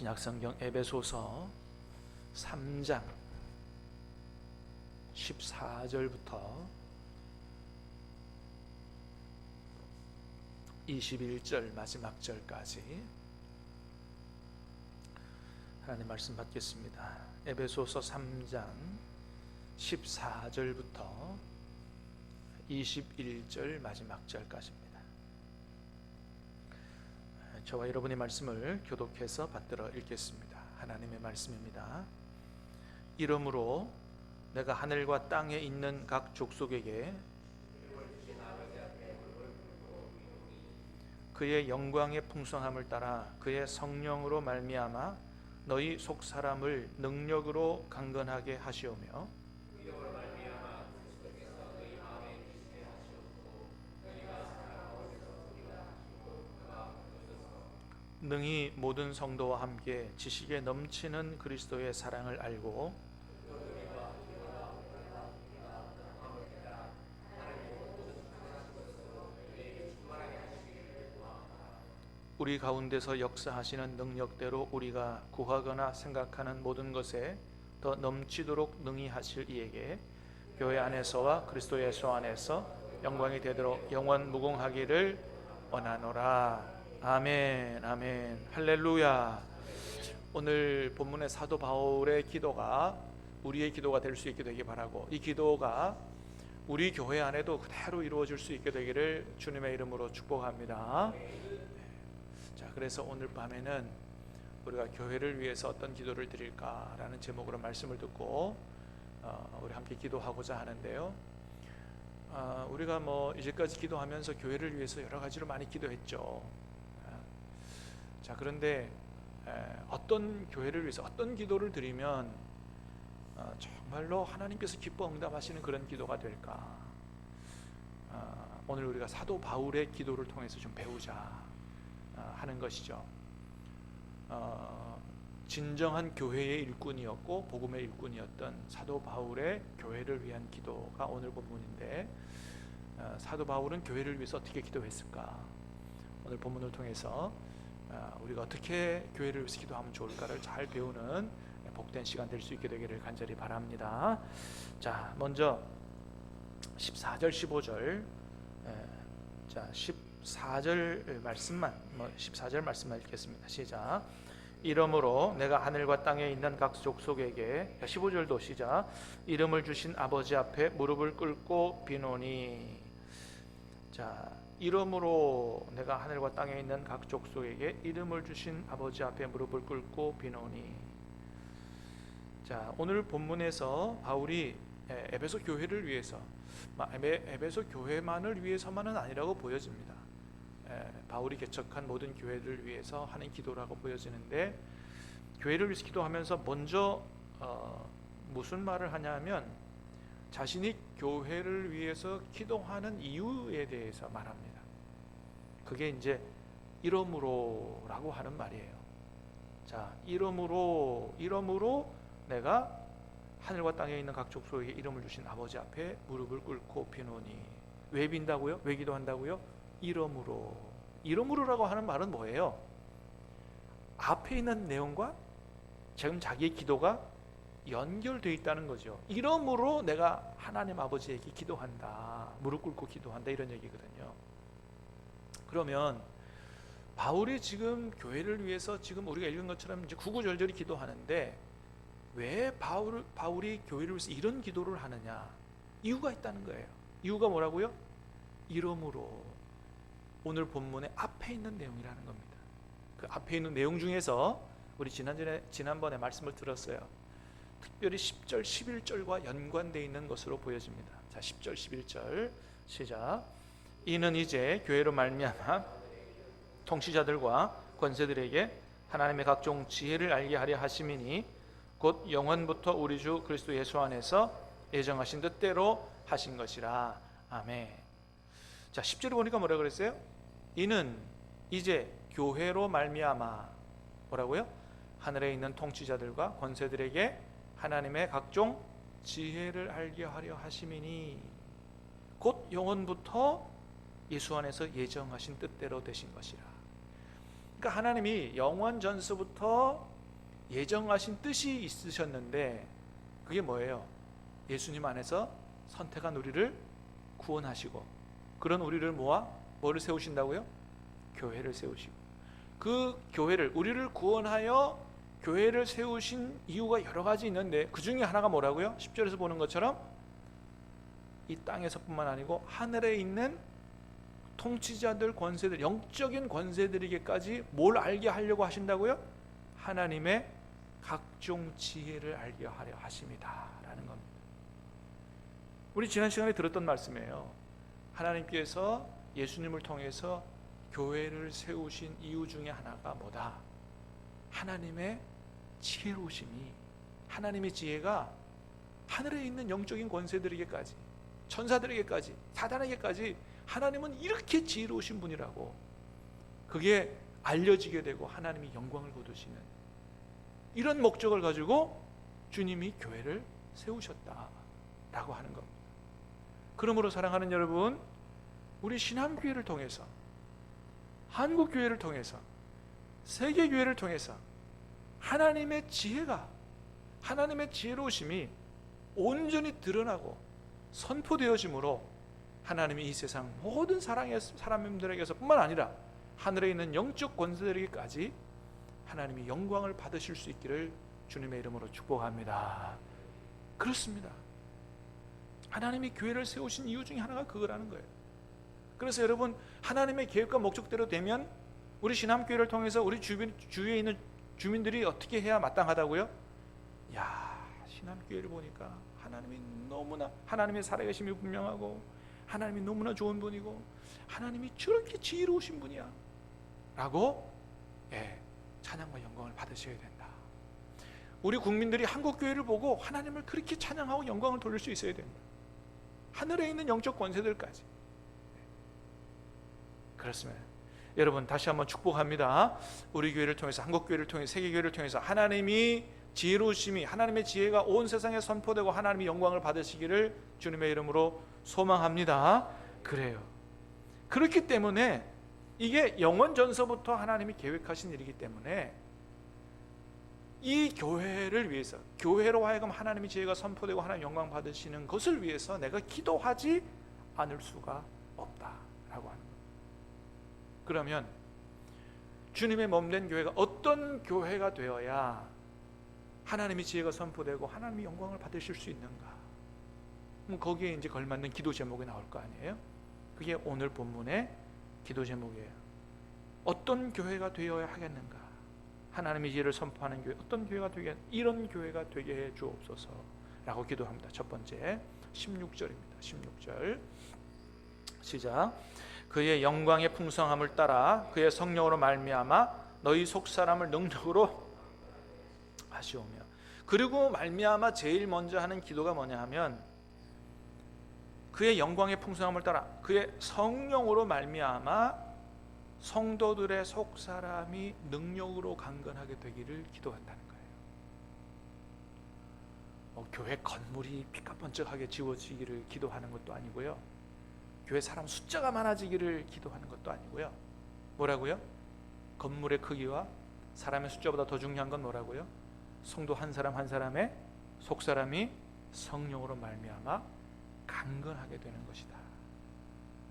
신약성경 에베소서 3장 14절부터 21절 마지막 절까지 하나님 말씀 받겠습니다. 에베소서 3장 14절부터 21절 마지막 절까지입니다. 저와 여러분의 말씀을 교독해서 받들어 읽겠습니다. 하나님의 말씀입니다. 이러므로 내가 하늘과 땅에 있는 각 족속에게 그의 영광의 풍성함을 따라 그의 성령으로 말미암아 너희 속 사람을 능력으로 강건하게 하시오며 능히 모든 성도와 함께 지식에 넘치는 그리스도의 사랑을 알고 우리 가운데서 역사하시는 능력대로 우리가 구하거나 생각하는 모든 것에 더 넘치도록 능히 하실 이에게 교회 안에서와 그리스도 예수 안에서 영광이 되도록 영원 무궁하기를 원하노라. 아멘, 아멘, 할렐루야. 오늘 본문의 사도 바울의 기도가 우리의 기도가 될 수 있게 되기 바라고, 이 기도가 우리 교회 안에도 그대로 이루어질 수 있게 되기를 주님의 이름으로 축복합니다. 자, 그래서 오늘 밤에는 우리가 교회를 위해서 어떤 기도를 드릴까라는 제목으로 말씀을 듣고 우리 함께 기도하고자 하는데요. 우리가 이제까지 기도하면서 교회를 위해서 여러 가지로 많이 기도했죠. 자, 그런데 어떤 교회를 위해서 어떤 기도를 드리면 정말로 하나님께서 기뻐 응답하시는 그런 기도가 될까? 오늘 우리가 사도 바울의 기도를 통해서 좀 배우자 하는 것이죠. 진정한 교회의 일꾼이었고 복음의 일꾼이었던 사도 바울의 교회를 위한 기도가 오늘 본문인데, 사도 바울은 교회를 위해서 어떻게 기도했을까? 오늘 본문을 통해서 우리가 어떻게 교회를 위해서 기도하면 좋을까를 잘 배우는 복된 시간 될 수 있게 되기를 간절히 바랍니다. 자, 먼저 14절 15절 자 14절 말씀만 읽겠습니다. 시작. 이러므로 내가 하늘과 땅에 있는 각 족속에게, 15절도 시작. 이름을 주신 아버지 앞에 무릎을 꿇고 비노니. 자, 이러므로 내가 하늘과 땅에 있는 각 족속에게 이름을 주신 아버지 앞에 무릎을 꿇고 비노니. 자, 오늘 본문에서 바울이 에베소 교회를 위해서, 에베소 교회만을 위해서만은 아니라고 보여집니다. 바울이 개척한 모든 교회를 위해서 하는 기도라고 보여지는데, 교회를 위해서 기도하면서 먼저 무슨 말을 하냐면 자신이 교회를 위해서 기도하는 이유에 대해서 말합니다. 그게 이제 이러므로라고 하는 말이에요. 자, 이러므로 내가 하늘과 땅에 있는 각 족속에게 이름을 주신 아버지 앞에 무릎을 꿇고 비노니. 왜 빈다고요? 왜 기도한다고요? 이러므로라고 하는 말은 뭐예요? 앞에 있는 내용과 지금 자기의 기도가 연결되어 있다는 거죠. 이러므로 내가 하나님 아버지에게 기도한다, 무릎 꿇고 기도한다, 이런 얘기거든요. 그러면 바울이 지금 교회를 위해서 지금 우리가 읽은 것처럼 이제 구구절절히 기도하는데, 왜 바울이 교회를 위해서 이런 기도를 하느냐? 이유가 있다는 거예요. 이유가 뭐라고요? 이러므로. 오늘 본문의 앞에 있는 내용이라는 겁니다. 그 앞에 있는 내용 중에서 우리 지난번에 말씀을 들었어요. 특별히 10절, 11절과 연관되어 있는 것으로 보여집니다. 자, 10절, 11절 시작. 이는 이제 교회로 말미암아 통치자들과 권세들에게 하나님의 각종 지혜를 알게 하려 하심이니 곧 영원부터 우리 주 그리스도 예수 안에서 예정하신 뜻대로 하신 것이라. 아멘. 자, 10절에 보니까 뭐라 그랬어요? 이는 이제 교회로 말미암아 뭐라고요? 하늘에 있는 통치자들과 권세들에게 하나님의 각종 지혜를 알게 하려 하심이니 곧 영원부터 예수 안에서 예정하신 뜻대로 되신 것이라. 그러니까 하나님이 영원 전서부터 예정하신 뜻이 있으셨는데 그게 뭐예요? 예수님 안에서 선택한 우리를 구원하시고 그런 우리를 모아 뭐를 세우신다고요? 교회를 세우시고 그 교회를 우리를 구원하여 교회를 세우신 이유가 여러 가지 있는데 그 중에 하나가 뭐라고요? 10절에서 보는 것처럼 이 땅에서뿐만 아니고 하늘에 있는 통치자들, 권세들, 영적인 권세들에게까지 뭘 알게 하려고 하신다고요? 하나님의 각종 지혜를 알게 하려 하십니다 라는 겁니다. 우리 지난 시간에 들었던 말씀이에요. 하나님께서 예수님을 통해서 교회를 세우신 이유 중에 하나가 뭐다? 하나님의 지혜로우심이, 하나님의 지혜가 하늘에 있는 영적인 권세들에게까지, 천사들에게까지, 사단에게까지 하나님은 이렇게 지혜로우신 분이라고 그게 알려지게 되고 하나님이 영광을 거두시는 이런 목적을 가지고 주님이 교회를 세우셨다라고 하는 겁니다. 그러므로 사랑하는 여러분, 우리 신한교회를 통해서, 한국교회를 통해서, 세계교회를 통해서 하나님의 지혜가, 하나님의 지혜로우심이 온전히 드러나고 선포되어짐으로 하나님이 이 세상 모든 사람들에게서 뿐만 아니라 하늘에 있는 영적 권세들에게까지 하나님이 영광을 받으실 수 있기를 주님의 이름으로 축복합니다. 그렇습니다. 하나님이 교회를 세우신 이유 중에 하나가 그거라는 거예요. 그래서 여러분, 하나님의 계획과 목적대로 되면 우리 신함교회를 통해서 우리 주위에 있는 주민들이 어떻게 해야 마땅하다고요? 야, 신함교회를 보니까 하나님이 너무나, 하나님의 살아계심이 분명하고 하나님이 너무나 좋은 분이고 하나님이 저렇게 지혜로우신 분이야 라고 찬양과 영광을 받으셔야 된다. 우리 국민들이 한국교회를 보고 하나님을 그렇게 찬양하고 영광을 돌릴 수 있어야 된다. 하늘에 있는 영적 권세들까지. 그렇습니다. 여러분, 다시 한번 축복합니다. 우리 교회를 통해서, 한국교회를 통해서, 세계교회를 통해서 하나님이 지혜로우심이, 하나님의 지혜가 온 세상에 선포되고 하나님이 영광을 받으시기를 주님의 이름으로 소망합니다. 그래요. 그렇기 때문에 이게 영원 전서부터 하나님이 계획하신 일이기 때문에 이 교회를 위해서, 교회로 하여금 하나님의 지혜가 선포되고 하나님 영광 받으시는 것을 위해서 내가 기도하지 않을 수가 없다라고 하는 거예요. 그러면 주님의 몸된 교회가 어떤 교회가 되어야 하나님의 지혜가 선포되고 하나님의 영광을 받으실 수 있는가? 그럼 거기에 이제 걸맞는 기도 제목이 나올 거 아니에요? 그게 오늘 본문의 기도 제목이에요. 어떤 교회가 되어야 하겠는가? 하나님의 지혜를 선포하는 교회, 어떤 교회가 되게, 이런 교회가 되게 해 주옵소서라고 기도합니다. 첫 번째 16절입니다. 16절 시작. 그의 영광의 풍성함을 따라 그의 성령으로 말미암아 너희 속사람을 능력으로 하시오며. 그리고 말미암아 제일 먼저 하는 기도가 뭐냐 하면 그의 영광의 풍성함을 따라 그의 성령으로 말미암아 성도들의 속사람이 능력으로 강건하게 되기를 기도한다는 거예요. 교회 건물이 피카번쩍하게 지어지기를 기도하는 것도 아니고요, 교회 사람 숫자가 많아지기를 기도하는 것도 아니고요. 뭐라고요? 건물의 크기와 사람의 숫자보다 더 중요한 건 뭐라고요? 성도 한 사람 한 사람의 속사람이 성령으로 말미암아 강건하게 되는 것이다.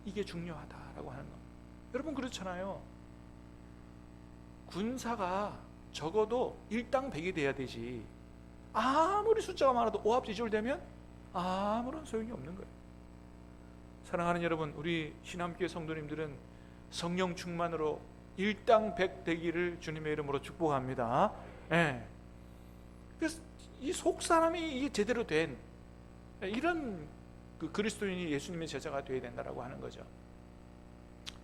이게 중요하다라고 하는 겁니다. 여러분, 그렇잖아요. 군사가 적어도 일당백이 돼야 되지, 아무리 숫자가 많아도 오합지졸되면 아무런 소용이 없는 거예요. 사랑하는 여러분, 우리 신함교회 성도님들은 성령 충만으로 일당백 되기를 주님의 이름으로 축복합니다. 그래서 이 속사람이 이게 제대로 된 이런 그리스도인이 예수님의 제자가 되어야 된다라고 하는 거죠.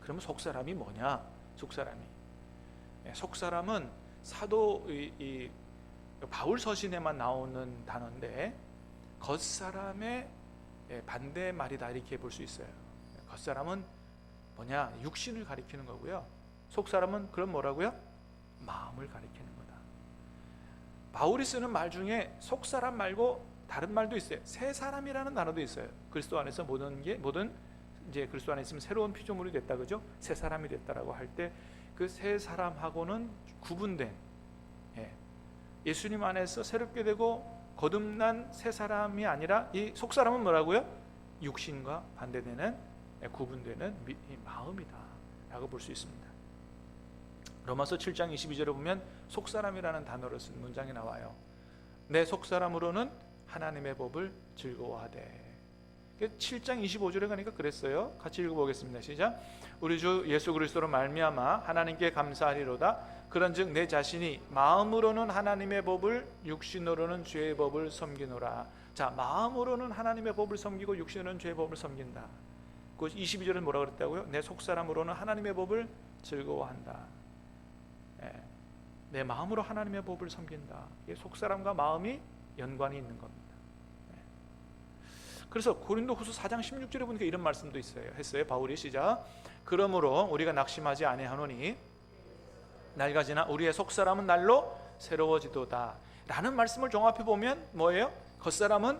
그러면 속사람이 뭐냐? 속사람은 사도 바울 서신에만 나오는 단어인데 겉사람의 반대 말이다, 이렇게 볼 수 있어요. 겉사람은 뭐냐? 육신을 가리키는 거고요. 속사람은 그럼 뭐라고요? 마음을 가리키는 거다. 바울이 쓰는 말 중에 속사람 말고 다른 말도 있어요. 새 사람이라는 단어도 있어요. 그리스도 안에서 모든 이제 그리스도 안에 있으면 새로운 피조물이 됐다, 그죠? 새 사람이 됐다라고 할 때 그 새 사람하고는 구분된, 예수님 안에서 새롭게 되고 거듭난 새 사람이 아니라 이 속 사람은 뭐라고요? 육신과 반대되는, 구분되는 마음이다 라고 볼 수 있습니다. 로마서 7장 22절에 보면 속사람이라는 단어를 쓴 문장이 나와요. 내 속사람으로는 하나님의 법을 즐거워하되. 7장 25절에 가니까 그랬어요. 같이 읽어보겠습니다. 시작. 우리 주 예수 그리스도로 말미암아 하나님께 감사하리로다. 그런즉 내 자신이 마음으로는 하나님의 법을, 육신으로는 죄의 법을 섬기노라. 자, 마음으로는 하나님의 법을 섬기고 육신으로는 죄의 법을 섬긴다. 그 22절은 뭐라 그랬다고요? 내 속사람으로는 하나님의 법을 즐거워한다. 내 마음으로 하나님의 법을 섬긴다. 속사람과 마음이 연관이 있는 겁니다. 그래서 고린도후서 4장 16절에 보니까 이런 말씀도 했어요. 바울이 시작. 그러므로 우리가 낙심하지 아니하노니 낡아지나 우리의 속사람은 날로 새로워지도다 라는 말씀을 종합해 보면 뭐예요? 겉사람은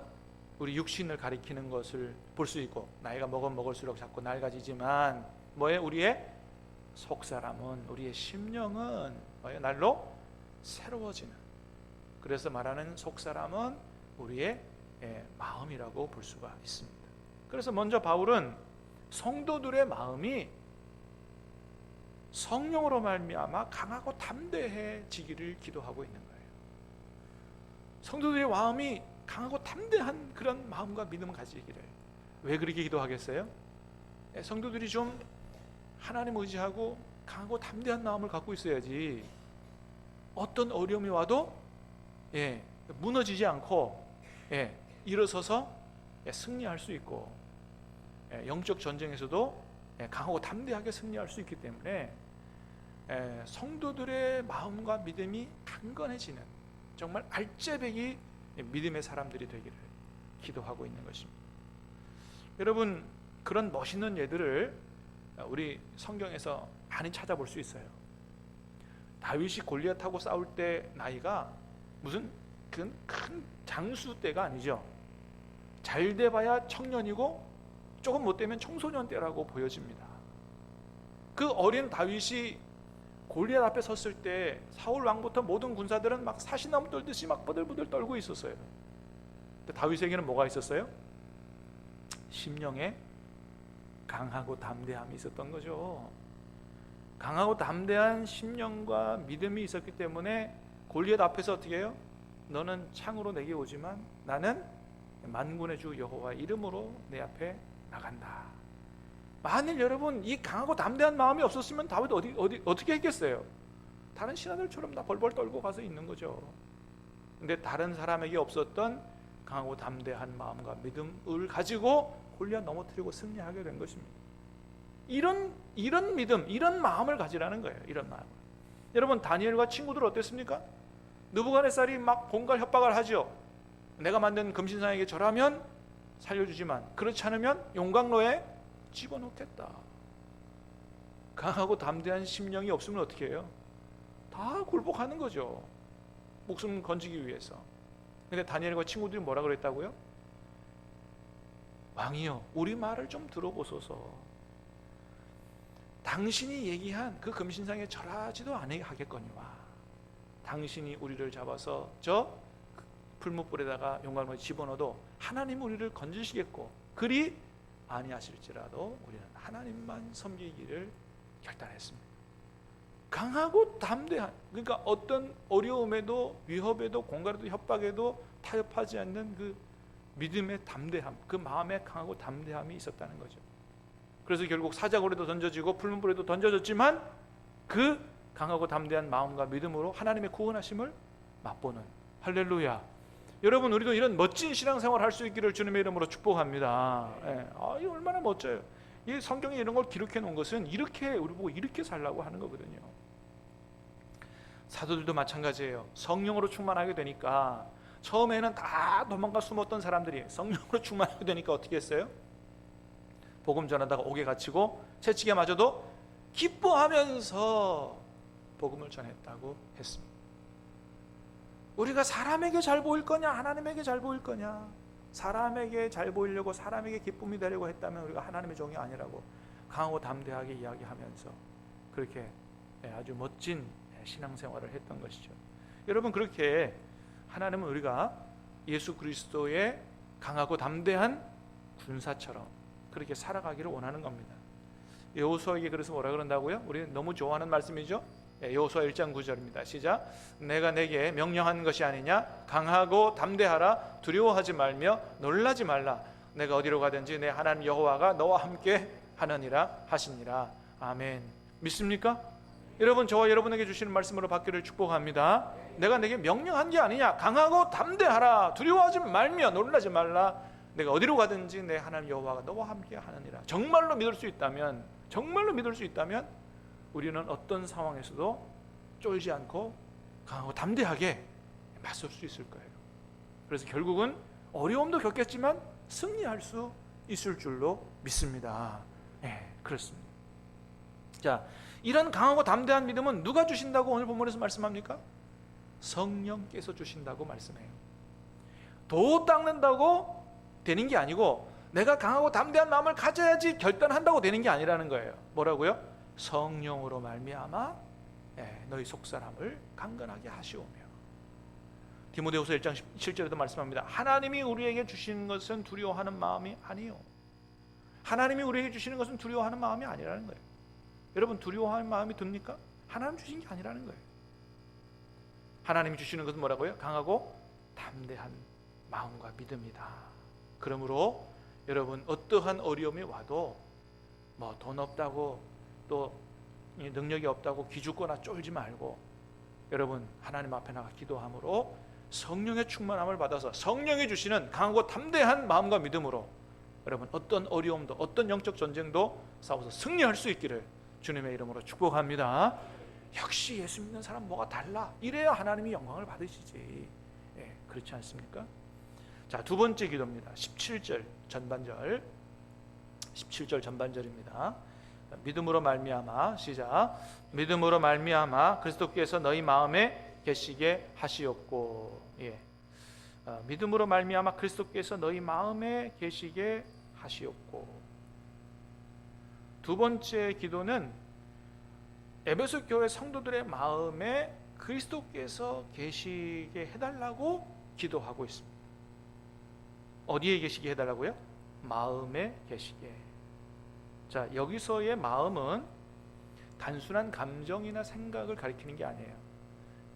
우리 육신을 가리키는 것을 볼 수 있고, 나이가 먹을수록 자꾸 낡아지지만 뭐예요? 우리의 속사람은, 우리의 심령은 뭐예요? 날로 새로워지는. 그래서 말하는 속사람은 우리의 마음이라고 볼 수가 있습니다. 그래서 먼저 바울은 성도들의 마음이 성령으로 말미암아 강하고 담대해지기를 기도하고 있는 거예요. 성도들의 마음이 강하고 담대한 그런 마음과 믿음을 가지기를. 왜 그렇게 기도하겠어요? 성도들이 좀 하나님 의지하고 강하고 담대한 마음을 갖고 있어야지 어떤 어려움이 와도 무너지지 않고 일어서서 승리할 수 있고, 영적 전쟁에서도 강하고 담대하게 승리할 수 있기 때문에 성도들의 마음과 믿음이 강건해지는 정말 알짜배기 믿음의 사람들이 되기를 기도하고 있는 것입니다. 여러분, 그런 멋있는 예들을 우리 성경에서 많이 찾아볼 수 있어요. 다윗이 골리앗하고 싸울 때 나이가 무슨 큰 장수 때가 아니죠. 잘 돼봐야 청년이고 조금 못되면 청소년 때라고 보여집니다. 그 어린 다윗이 골리앗 앞에 섰을 때 사울 왕부터 모든 군사들은 막 사시나무 떨듯이 막 버들버들 떨고 있었어요. 근데 다윗에게는 뭐가 있었어요? 심령에 강하고 담대함이 있었던 거죠. 강하고 담대한 심령과 믿음이 있었기 때문에 골리앗 앞에서 어떻게 해요? 너는 창으로 내게 오지만 나는 만군의 주 여호와의 이름으로 내 앞에 나간다. 만일 여러분 이 강하고 담대한 마음이 없었으면 다윗 어떻게 했겠어요? 다른 신하들처럼 다 벌벌 떨고 가서 있는 거죠. 근데 다른 사람에게 없었던 강하고 담대한 마음과 믿음을 가지고 골리앗 넘어뜨리고 승리하게 된 것입니다. 이런 믿음, 이런 마음을 가지라는 거예요. 이런 마음. 여러분, 다니엘과 친구들 어땠습니까? 느부갓네살이 막 공갈 협박을 하죠. 내가 만든 금신상에게 절하면 살려주지만 그렇지 않으면 용광로에 집어넣겠다. 강하고 담대한 심령이 없으면 어떻게 해요? 다 굴복하는 거죠. 목숨 건지기 위해서. 근데 다니엘과 친구들이 뭐라 그랬다고요? 왕이여, 우리 말을 좀 들어보소서. 당신이 얘기한 그 금신상에 절하지도 아니하겠거니와 당신이 우리를 잡아서 저 풀무불에다가 용광로에 집어넣어도 하나님 우리를 건지시겠고 그리 아니하실지라도 우리는 하나님만 섬기기를 결단했습니다. 강하고 담대한, 그러니까 어떤 어려움에도 위협에도 공갈에도 협박에도 타협하지 않는 그 믿음의 담대함, 그 마음에 강하고 담대함이 있었다는 거죠. 그래서 결국 사자굴에도 던져지고 풀무불에도 던져졌지만 그 강하고 담대한 마음과 믿음으로 하나님의 구원하심을 맛보는, 할렐루야. 여러분, 우리도 이런 멋진 신앙생활 할 수 있기를 주님의 이름으로 축복합니다. 이 얼마나 멋져요. 이 성경에 이런 걸 기록해 놓은 것은 이렇게 우리 보고 이렇게 살라고 하는 거거든요. 사도들도 마찬가지예요. 성령으로 충만하게 되니까 처음에는 다 도망가 숨었던 사람들이 성령으로 충만하게 되니까 어떻게 했어요? 복음 전하다가 옥에 갇히고 채찍에 맞아도 기뻐하면서 복음을 전했다고 했습니다. 우리가 사람에게 잘 보일 거냐, 하나님에게 잘 보일 거냐? 사람에게 잘 보이려고, 사람에게 기쁨이 되려고 했다면 우리가 하나님의 종이 아니라고 강하고 담대하게 이야기하면서 그렇게 아주 멋진 신앙생활을 했던 것이죠. 여러분, 그렇게 하나님은 우리가 예수 그리스도의 강하고 담대한 군사처럼 그렇게 살아가기를 원하는 겁니다. 여호수아에게 그래서 뭐라 그런다고요? 우리 너무 좋아하는 말씀이죠. 여호수아 1장 9절입니다. 시작. 내가 내게 명령한 것이 아니냐? 강하고 담대하라. 두려워하지 말며 놀라지 말라. 내가 어디로 가든지 내 하나님 여호와가 너와 함께 하느니라 하시니라. 아멘. 믿습니까? 여러분, 저와 여러분에게 주시는 말씀으로 받기를 축복합니다. 내가 내게 명령한 게 아니냐? 강하고 담대하라. 두려워하지 말며 놀라지 말라. 내가 어디로 가든지 내 하나님 여호와가 너와 함께 하느니라. 정말로 믿을 수 있다면, 정말로 믿을 수 있다면 우리는 어떤 상황에서도 쫄지 않고 강하고 담대하게 맞설 수 있을 거예요. 그래서 결국은 어려움도 겪겠지만 승리할 수 있을 줄로 믿습니다. 그렇습니다. 자, 이런 강하고 담대한 믿음은 누가 주신다고 오늘 본문에서 말씀합니까? 성령께서 주신다고 말씀해요. 도 닦는다고 되는 게 아니고 내가 강하고 담대한 마음을 가져야지 결단한다고 되는 게 아니라는 거예요. 뭐라고요? 성령으로 말미암아 너희 속사람을 강건하게 하시오며. 디모데후서 1장 7절에도 말씀합니다. 하나님이 우리에게 주시는 것은 두려워하는 마음이 아니요. 하나님이 우리에게 주시는 것은 두려워하는 마음이 아니라는 거예요. 여러분, 두려워하는 마음이 듭니까? 하나님 주신 게 아니라는 거예요. 하나님이 주시는 것은 뭐라고요? 강하고 담대한 마음과 믿음이다. 그러므로 여러분, 어떠한 어려움이 와도 뭐 돈 없다고 또 능력이 없다고 기죽거나 쫄지 말고 여러분, 하나님 앞에 나가 기도함으로 성령의 충만함을 받아서 성령이 주시는 강하고 담대한 마음과 믿음으로 여러분, 어떤 어려움도 어떤 영적 전쟁도 싸워서 승리할 수 있기를 주님의 이름으로 축복합니다. 역시 예수 믿는 사람 뭐가 달라, 이래야 하나님이 영광을 받으시지. 그렇지 않습니까? 자, 두 번째 기도입니다. 17절 전반절, 17절 전반절입니다. 믿음으로 말미암아, 시작. 믿음으로 말미암아 그리스도께서 너희 마음에 계시게 하시옵고. 믿음으로 말미암아 그리스도께서 너희 마음에 계시게 하시옵고. 두 번째 기도는 에베소 교회 성도들의 마음에 그리스도께서 계시게 해달라고 기도하고 있습니다. 어디에 계시게 해달라고요? 마음에 계시게. 자, 여기서의 마음은 단순한 감정이나 생각을 가리키는 게 아니에요.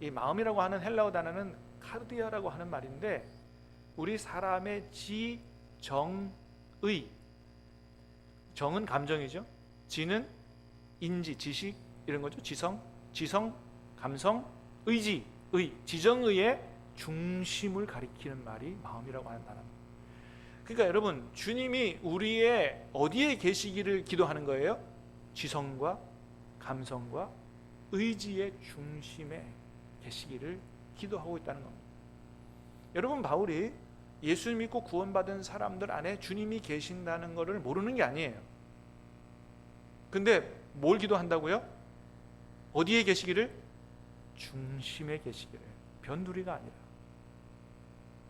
이 마음이라고 하는 헬라어 단어는 카르디아라고 하는 말인데, 우리 사람의 지정의, 정은 감정이죠. 지는 인지, 지식 이런 거죠. 지성, 감성, 의지, 지정의의 중심을 가리키는 말이 마음이라고 하는 단어입니다. 그러니까 여러분, 주님이 우리의 어디에 계시기를 기도하는 거예요? 지성과 감성과 의지의 중심에 계시기를 기도하고 있다는 겁니다. 여러분, 바울이 예수 믿고 구원받은 사람들 안에 주님이 계신다는 것을 모르는 게 아니에요. 근데 뭘 기도한다고요? 어디에 계시기를? 중심에 계시기를. 변두리가 아니라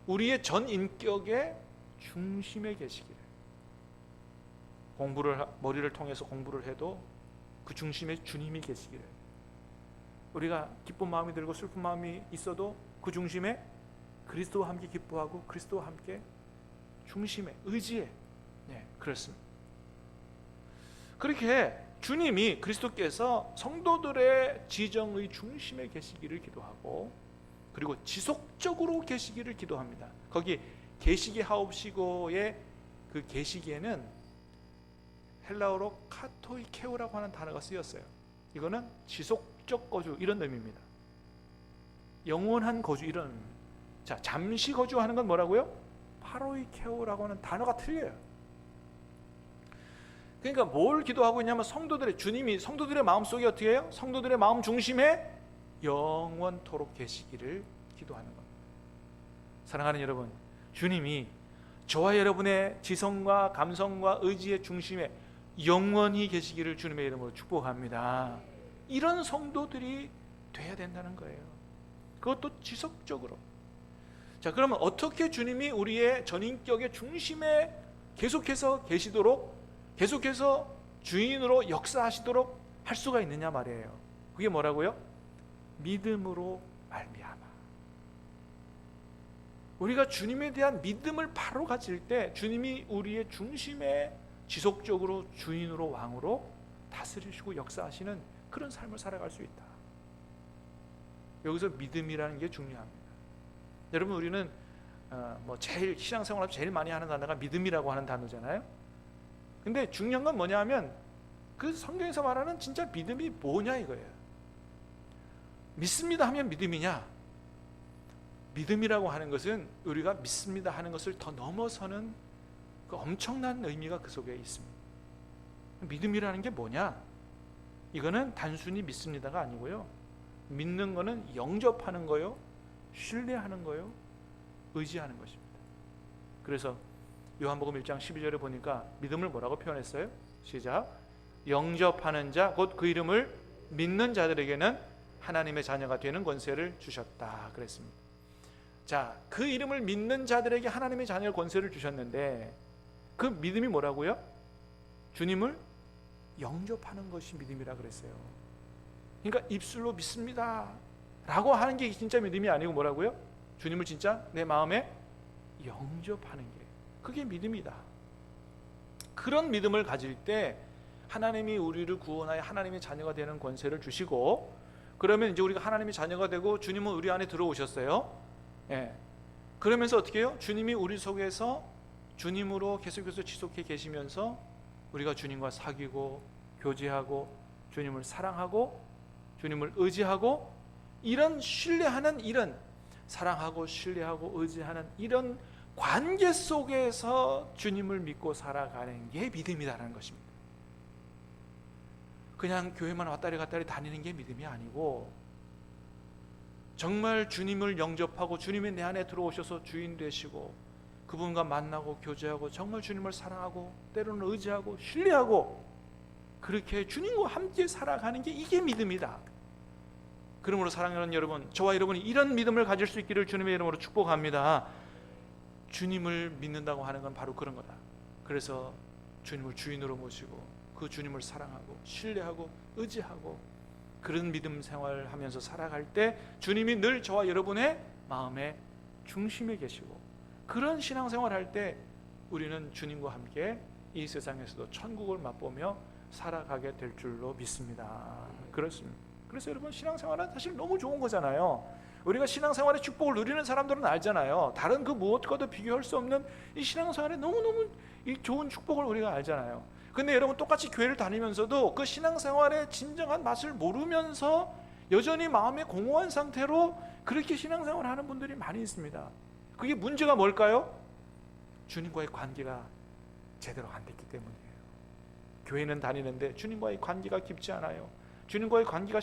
우리의 전 인격의 중심에 계시기를. 머리를 통해서 공부를 해도 그 중심에 주님이 계시기를. 우리가 기쁜 마음이 들고 슬픈 마음이 있어도 그 중심에 그리스도와 함께 기뻐하고 그리스도와 함께 중심에, 의지에. 그렇습니다. 그렇게 주님이, 그리스도께서 성도들의 지정의 중심에 계시기를 기도하고, 그리고 지속적으로 계시기를 기도합니다. 거기 계시게 하옵시고의 그 계시기에는 헬라어로 카토이케오라고 하는 단어가 쓰였어요. 이거는 지속적 거주, 이런 의미입니다. 영원한 거주, 이런 의미입니다. 자, 잠시 거주하는 건 뭐라고요? 파로이케오라고 하는 단어가 틀려요. 그러니까 뭘 기도하고 있냐면, 주님이 성도들의 마음속에 어떻게 해요? 성도들의 마음 중심에 영원토록 계시기를 기도하는 겁니다. 사랑하는 여러분, 주님이 저와 여러분의 지성과 감성과 의지의 중심에 영원히 계시기를 주님의 이름으로 축복합니다. 이런 성도들이 돼야 된다는 거예요. 그것도 지속적으로. 자, 그러면 어떻게 주님이 우리의 전인격의 중심에 계속해서 계시도록, 계속해서 주인으로 역사하시도록 할 수가 있느냐 말이에요. 그게 뭐라고요? 믿음으로 말미암아. 우리가 주님에 대한 믿음을 바로 가질 때 주님이 우리의 중심에 지속적으로 주인으로 왕으로 다스리시고 역사하시는 그런 삶을 살아갈 수 있다. 여기서 믿음이라는 게 중요합니다. 여러분, 우리는 제일 신앙생활에서 제일 많이 하는 단어가 믿음이라고 하는 단어잖아요. 근데 중요한 건 뭐냐 하면 그 성경에서 말하는 진짜 믿음이 뭐냐 이거예요. 믿습니다 하면 믿음이냐? 믿음이라고 하는 것은 우리가 믿습니다 하는 것을 더 넘어서는 그 엄청난 의미가 그 속에 있습니다. 믿음이라는 게 뭐냐? 이거는 단순히 믿습니다가 아니고요, 믿는 거는 영접하는 거요, 신뢰하는 거요, 의지하는 것입니다. 그래서 요한복음 1장 12절에 보니까 믿음을 뭐라고 표현했어요? 시작. 영접하는 자 곧 그 이름을 믿는 자들에게는 하나님의 자녀가 되는 권세를 주셨다 그랬습니다. 자, 그 이름을 믿는 자들에게 하나님의 자녀의 권세를 주셨는데 그 믿음이 뭐라고요? 주님을 영접하는 것이 믿음이라 그랬어요. 그러니까 입술로 믿습니다 라고 하는 게 진짜 믿음이 아니고 뭐라고요? 주님을 진짜 내 마음에 영접하는 게, 그게 믿음이다. 그런 믿음을 가질 때 하나님이 우리를 구원하여 하나님의 자녀가 되는 권세를 주시고, 그러면 이제 우리가 하나님의 자녀가 되고 주님은 우리 안에 들어오셨어요. 예. 그러면서 어떻게 해요? 주님이 우리 속에서 주님으로 계속해서 지속해 계시면서 우리가 주님과 사귀고 교제하고 주님을 사랑하고 주님을 의지하고, 이런 신뢰하는, 이런 사랑하고 신뢰하고 의지하는 이런 관계 속에서 주님을 믿고 살아가는 게 믿음이라는 것입니다. 그냥 교회만 왔다리 갔다리 다니는 게 믿음이 아니고, 정말 주님을 영접하고 주님이 내 안에 들어오셔서 주인 되시고 그분과 만나고 교제하고 정말 주님을 사랑하고 때로는 의지하고 신뢰하고 그렇게 주님과 함께 살아가는 게, 이게 믿음이다. 그러므로 사랑하는 여러분, 저와 여러분이 이런 믿음을 가질 수 있기를 주님의 이름으로 축복합니다. 주님을 믿는다고 하는 건 바로 그런 거다. 그래서 주님을 주인으로 모시고 그 주님을 사랑하고 신뢰하고 의지하고 그런 믿음 생활을 하면서 살아갈 때 주님이 늘 저와 여러분의 마음의 중심에 계시고, 그런 신앙생활을 할 때 우리는 주님과 함께 이 세상에서도 천국을 맛보며 살아가게 될 줄로 믿습니다. 그렇습니다. 그래서 여러분, 신앙생활은 사실 너무 좋은 거잖아요. 우리가 신앙생활의 축복을 누리는 사람들은 알잖아요. 다른 그 무엇과도 비교할 수 없는 이 신앙생활의 너무너무 이 좋은 축복을 우리가 알잖아요. 근데 여러분, 똑같이 교회를 다니면서도 그 신앙생활의 진정한 맛을 모르면서 여전히 마음의 공허한 상태로 그렇게 신앙생활을 하는 분들이 많이 있습니다. 그게 문제가 뭘까요? 주님과의 관계가 제대로 안 됐기 때문이에요. 교회는 다니는데 주님과의 관계가 깊지 않아요. 주님과의 관계가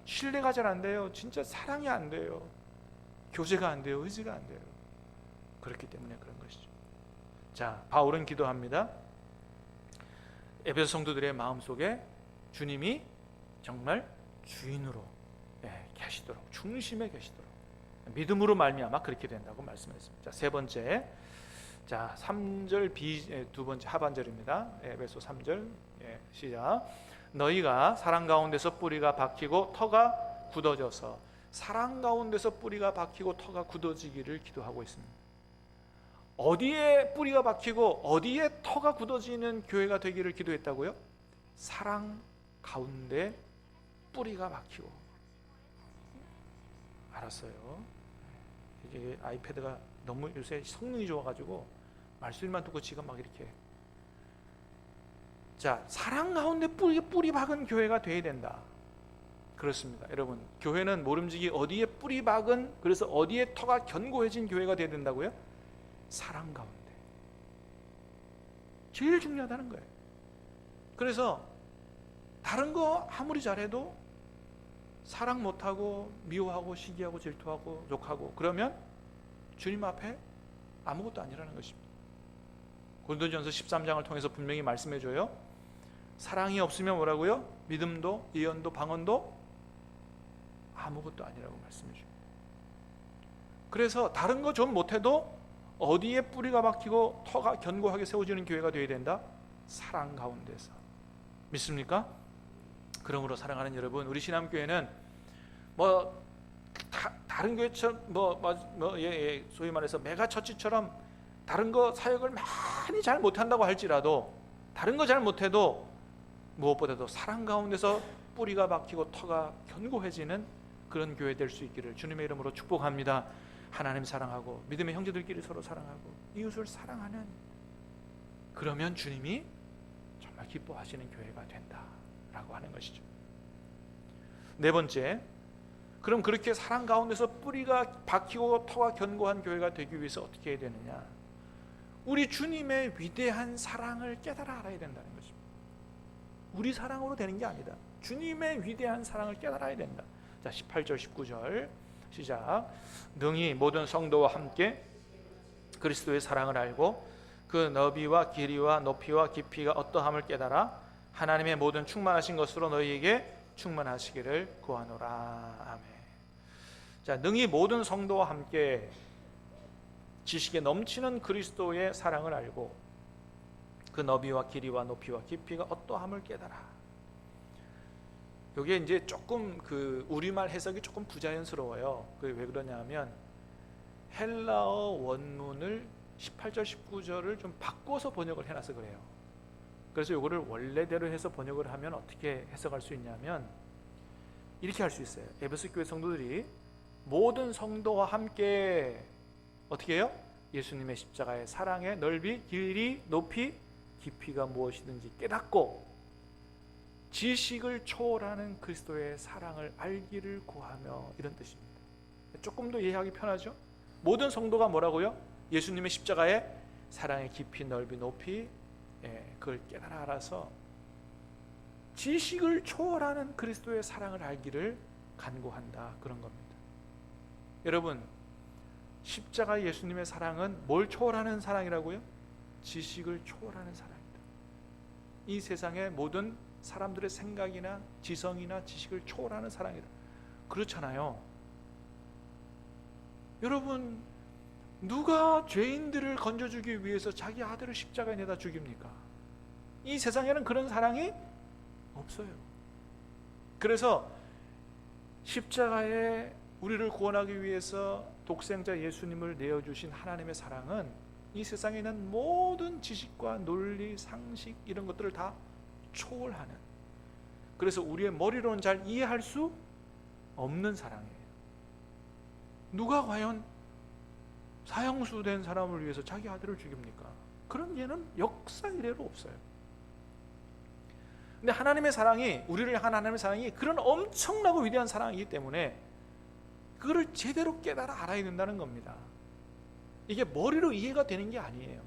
신뢰가 잘 안 돼요. 진짜 사랑이 안 돼요. 교제가 안 돼요. 의지가 안 돼요. 그렇기 때문에 그런 것이죠. 자, 바울은 기도합니다. 에베소 성도들의 마음속에 주님이 정말 주인으로 계시도록, 중심에 계시도록 믿음으로 말미암아 그렇게 된다고 말씀했습니다. 자, 세 번째, 자 3절 두 번째 하반절입니다. 에베소 3절 시작. 너희가 사랑 가운데서 뿌리가 박히고 터가 굳어져서, 사랑 가운데서 뿌리가 박히고 터가 굳어지기를 기도하고 있습니다. 어디에 뿌리가 박히고 어디에 터가 굳어지는 교회가 되기를 기도했다고요? 사랑 가운데 뿌리가 박히고. 알았어요. 이게 아이패드가 너무 요새 성능이 좋아가지고 말소리만 듣고 지금 막 이렇게. 자, 사랑 가운데 뿌리 박은 교회가 돼야 된다. 그렇습니다. 여러분, 교회는 모름지기 어디에 뿌리 박은, 그래서 어디에 터가 견고해진 교회가 돼야 된다고요? 사랑 가운데. 제일 중요하다는 거예요. 그래서 다른 거 아무리 잘해도 사랑 못하고 미워하고 시기하고 질투하고 욕하고 그러면 주님 앞에 아무것도 아니라는 것입니다. 고린도전서 13장을 통해서 분명히 말씀해줘요. 사랑이 없으면 뭐라고요? 믿음도 예언도 방언도 아무것도 아니라고 말씀해줘요. 그래서 다른 거 좀 못해도 어디에 뿌리가 박히고 터가 견고하게 세워지는 교회가 되어야 된다? 사랑 가운데서. 믿습니까? 그러므로 사랑하는 여러분, 우리 신암교회는 다른 교회처럼 소위 말해서 메가처치처럼 다른 거 사역을 많이 잘 못한다고 할지라도, 다른 거 잘 못해도 무엇보다도 사랑 가운데서 뿌리가 박히고 터가 견고해지는 그런 교회 될 수 있기를 주님의 이름으로 축복합니다. 하나님 사랑하고 믿음의 형제들끼리 서로 사랑하고 이웃을 사랑하는, 그러면 주님이 정말 기뻐하시는 교회가 된다라고 하는 것이죠. 네 번째, 그럼 그렇게 사랑 가운데서 뿌리가 박히고 터가 견고한 교회가 되기 위해서 어떻게 해야 되느냐? 우리 주님의 위대한 사랑을 깨달아 알아야 된다는 것입니다. 우리 사랑으로 되는 게 아니다. 주님의 위대한 사랑을 깨달아야 된다. 자, 18절 19절 시작. 능히 모든 성도와 함께 그리스도의 사랑을 알고 그 너비와 길이와 높이와 깊이가 어떠함을 깨달아 하나님의 모든 충만하신 것으로 너희에게 충만하시기를 구하노라. 아멘. 자, 능히 모든 성도와 함께 지식에 넘치는 그리스도의 사랑을 알고 그 너비와 길이와 높이와 깊이가 어떠함을 깨달아. 이게 이제 조금 그 우리말 해석이 조금 부자연스러워요. 왜 그러냐면 헬라어 원문을 18절 19절을 좀 바꿔서 번역을 해놔서 그래요. 그래서 이거를 원래대로 해서 번역을 하면 어떻게 해석할 수 있냐면 이렇게 할 수 있어요. 에베소 교회 성도들이 모든 성도와 함께 어떻게 해요? 예수님의 십자가의 사랑의 넓이, 길이, 높이, 깊이가 무엇이든지 깨닫고 지식을 초월하는 그리스도의 사랑을 알기를 구하며, 이런 뜻입니다. 조금 더 이해하기 편하죠? 모든 성도가 뭐라고요? 예수님의 십자가의 사랑의 깊이, 넓이, 높이, 그걸 깨달아 알아서 지식을 초월하는 그리스도의 사랑을 알기를 간구한다, 그런 겁니다. 여러분, 십자가 예수님의 사랑은 뭘 초월하는 사랑이라고요? 지식을 초월하는 사랑이다. 이 세상의 모든 사람들의 생각이나 지성이나 지식을 초월하는 사랑이다. 그렇잖아요. 여러분, 누가 죄인들을 건져주기 위해서 자기 아들을 십자가에 내다 죽입니까? 이 세상에는 그런 사랑이 없어요. 그래서 십자가에 우리를 구원하기 위해서 독생자 예수님을 내어주신 하나님의 사랑은 이 세상에 있는 모든 지식과 논리, 상식 이런 것들을 다 초월하는, 그래서 우리의 머리로는 잘 이해할 수 없는 사랑이에요. 누가 과연 사형수된 사람을 위해서 자기 아들을 죽입니까? 그런 예는 역사 이래로 없어요. 근데 하나님의 사랑이, 우리를 향한 하나님의 사랑이 그런 엄청나고 위대한 사랑이기 때문에 그거를 제대로 깨달아 알아야 된다는 겁니다. 이게 머리로 이해가 되는 게 아니에요.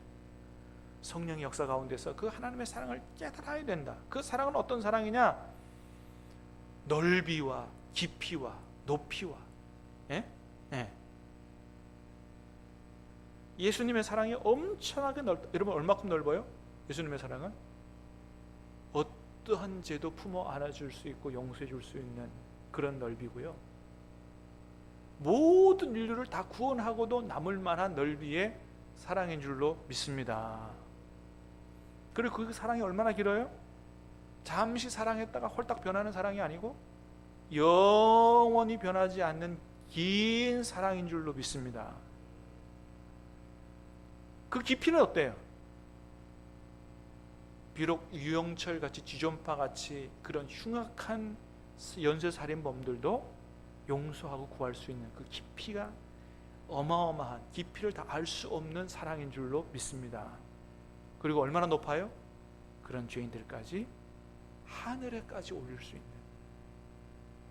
성령의 역사 가운데서 그 하나님의 사랑을 깨달아야 된다. 그 사랑은 어떤 사랑이냐? 넓이와 깊이와 높이와, 예수님의 사랑이 엄청나게 넓다. 여러분, 얼마큼 넓어요? 예수님의 사랑은 어떠한 죄도 품어 안아줄 수 있고 용서해 줄 수 있는 그런 넓이고요, 모든 인류를 다 구원하고도 남을 만한 넓이의 사랑인 줄로 믿습니다. 그리고 그 사랑이 얼마나 길어요? 잠시 사랑했다가 홀딱 변하는 사랑이 아니고 영원히 변하지 않는 긴 사랑인 줄로 믿습니다. 그 깊이는 어때요? 비록 유영철 같이 지존파 같이 그런 흉악한 연쇄살인범들도 용서하고 구할 수 있는 그 깊이가 어마어마한, 깊이를 다 알 수 없는 사랑인 줄로 믿습니다. 그리고 얼마나 높아요? 그런 죄인들까지 하늘에까지 올릴 수 있는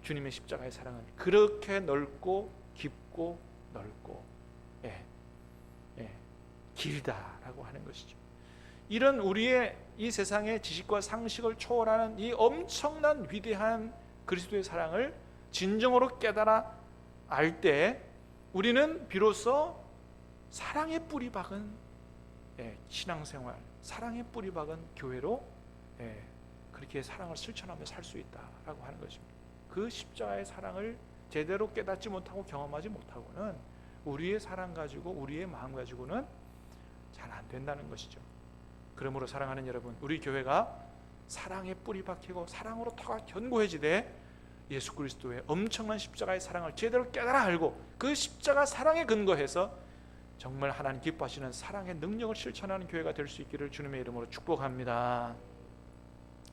주님의 십자가의 사랑은 그렇게 넓고 깊고 넓고 길다라고 하는 것이죠. 이런 우리의 이 세상의 지식과 상식을 초월하는 이 엄청난 위대한 그리스도의 사랑을 진정으로 깨달아 알 때 우리는 비로소 사랑의 뿌리 박은 신앙생활, 사랑의 뿌리 박은 교회로 그렇게 사랑을 실천하며 살 수 있다라고 하는 것입니다. 그 십자가의 사랑을 제대로 깨닫지 못하고 경험하지 못하고는 우리의 사랑 가지고 우리의 마음 가지고는 잘 안 된다는 것이죠. 그러므로 사랑하는 여러분, 우리 교회가 사랑에 뿌리 박히고 사랑으로 터가 견고해지되 예수 그리스도의 엄청난 십자가의 사랑을 제대로 깨달아 알고 그 십자가 사랑에 근거해서 정말 하나님 기뻐하시는 사랑의 능력을 실천하는 교회가 될 수 있기를 주님의 이름으로 축복합니다.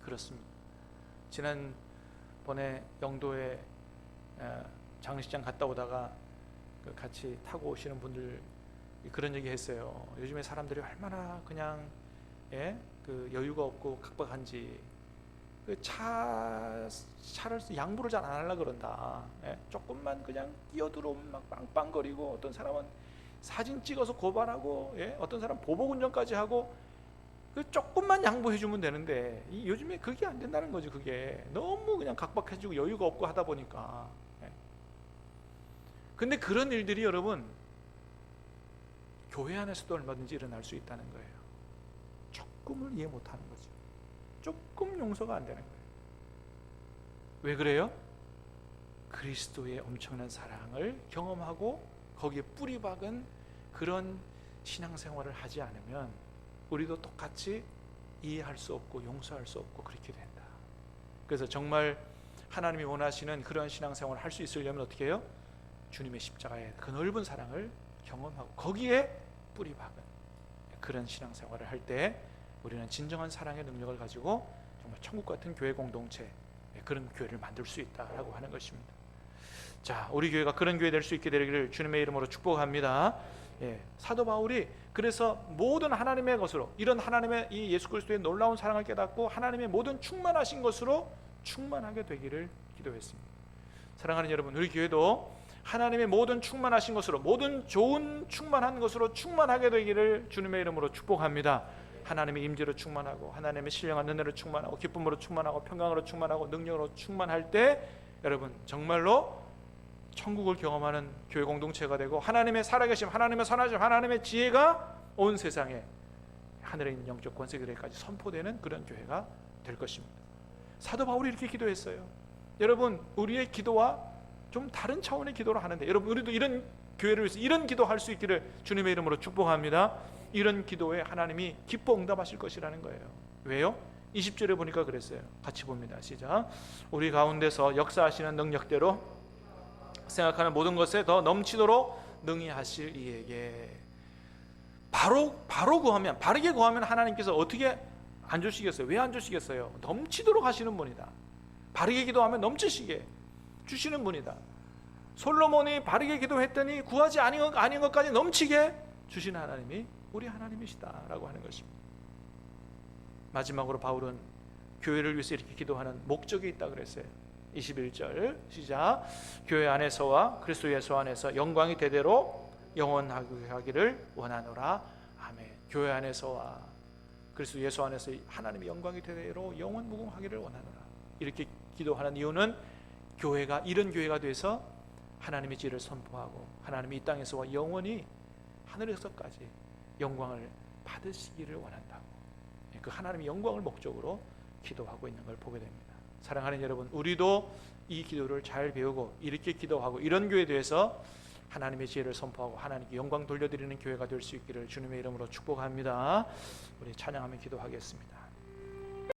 그렇습니다. 지난번에 영도에 장례식장 갔다 오다가 같이 타고 오시는 분들 그런 얘기 했어요. 요즘에 사람들이 얼마나 그냥 그 여유가 없고 각박한지 그 차를 양보를 잘 안 하려고 그런다. 조금만 그냥 끼어들어오면 막 빵빵거리고 어떤 사람은 사진 찍어서 고발하고 어떤 사람 보복운전까지 하고 그 조금만 양보해주면 되는데 요즘에 그게 안 된다는 거죠. 그게 너무 그냥 각박해지고 여유가 없고 하다 보니까. 근데 그런 일들이 여러분 교회 안에서도 얼마든지 일어날 수 있다는 거예요. 조금을 이해 못하는 거죠. 조금 용서가 안 되는 거예요. 왜 그래요? 그리스도의 엄청난 사랑을 경험하고 거기에 뿌리 박은 그런 신앙생활을 하지 않으면 우리도 똑같이 이해할 수 없고 용서할 수 없고 그렇게 된다. 그래서 정말 하나님이 원하시는 그런 신앙생활을 할 수 있으려면 어떻게 해요? 주님의 십자가의 그 넓은 사랑을 경험하고 거기에 뿌리 박은 그런 신앙생활을 할 때 우리는 진정한 사랑의 능력을 가지고 정말 천국 같은 교회 공동체, 그런 교회를 만들 수 있다라고 하는 것입니다. 자, 우리 교회가 그런 교회 될 수 있게 되기를 주님의 이름으로 축복합니다. 사도 바울이 그래서 모든 하나님의 것으로 이런 하나님의 이 예수 그리스도의 놀라운 사랑을 깨닫고 하나님의 모든 충만하신 것으로 충만하게 되기를 기도했습니다. 사랑하는 여러분, 우리 교회도 하나님의 모든 충만하신 것으로 모든 좋은 충만한 것으로 충만하게 되기를 주님의 이름으로 축복합니다. 하나님의 임재로 충만하고 하나님의 신령한 은혜로 충만하고 기쁨으로 충만하고 평강으로 충만하고 능력으로 충만할 때 여러분 정말로 천국을 경험하는 교회 공동체가 되고 하나님의 살아계심, 하나님의 선하심, 하나님의 지혜가 온 세상에 하늘에 있는 영적 권세들에까지 선포되는 그런 교회가 될 것입니다. 사도 바울이 이렇게 기도했어요. 여러분 우리의 기도와 좀 다른 차원의 기도를 하는데 여러분 우리도 이런 교회를 위해서 이런 기도할 수 있기를 주님의 이름으로 축복합니다. 이런 기도에 하나님이 기뻐 응답하실 것이라는 거예요. 왜요? 20절에 보니까 그랬어요. 같이 봅니다. 시작. 우리 가운데서 역사하시는 능력대로 생각하는 모든 것에 더 넘치도록 능히 하실 이에게 바로 구하면 바르게 구하면 하나님께서 어떻게 안 주시겠어요? 왜 안 주시겠어요? 넘치도록 하시는 분이다. 바르게 기도하면 넘치시게 주시는 분이다. 솔로몬이 바르게 기도했더니 구하지 아닌 것까지 넘치게 주시는 하나님이 우리 하나님이시다라고 하는 것입니다. 마지막으로 바울은 교회를 위해서 이렇게 기도하는 목적이 있다 그랬어요. 21절 시작. 교회 안에서와 그리스도 예수 안에서 영광이 대대로 영원하기를 원하노라. 아멘. 교회 안에서와 그리스도 예수 안에서 하나님의 영광이 대대로 영원무궁하기를 원하노라. 이렇게 기도하는 이유는 교회가 이런 교회가 돼서 하나님의 지혜를 선포하고 하나님이 이 땅에서와 영원히 하늘에서까지 영광을 받으시기를 원한다고 그 하나님의 영광을 목적으로 기도하고 있는 걸 보게 됩니다. 사랑하는 여러분, 우리도 이 기도를 잘 배우고 이렇게 기도하고 이런 교회에 대해서 하나님의 지혜를 선포하고 하나님께 영광 돌려드리는 교회가 될 수 있기를 주님의 이름으로 축복합니다. 우리 찬양하며 기도하겠습니다.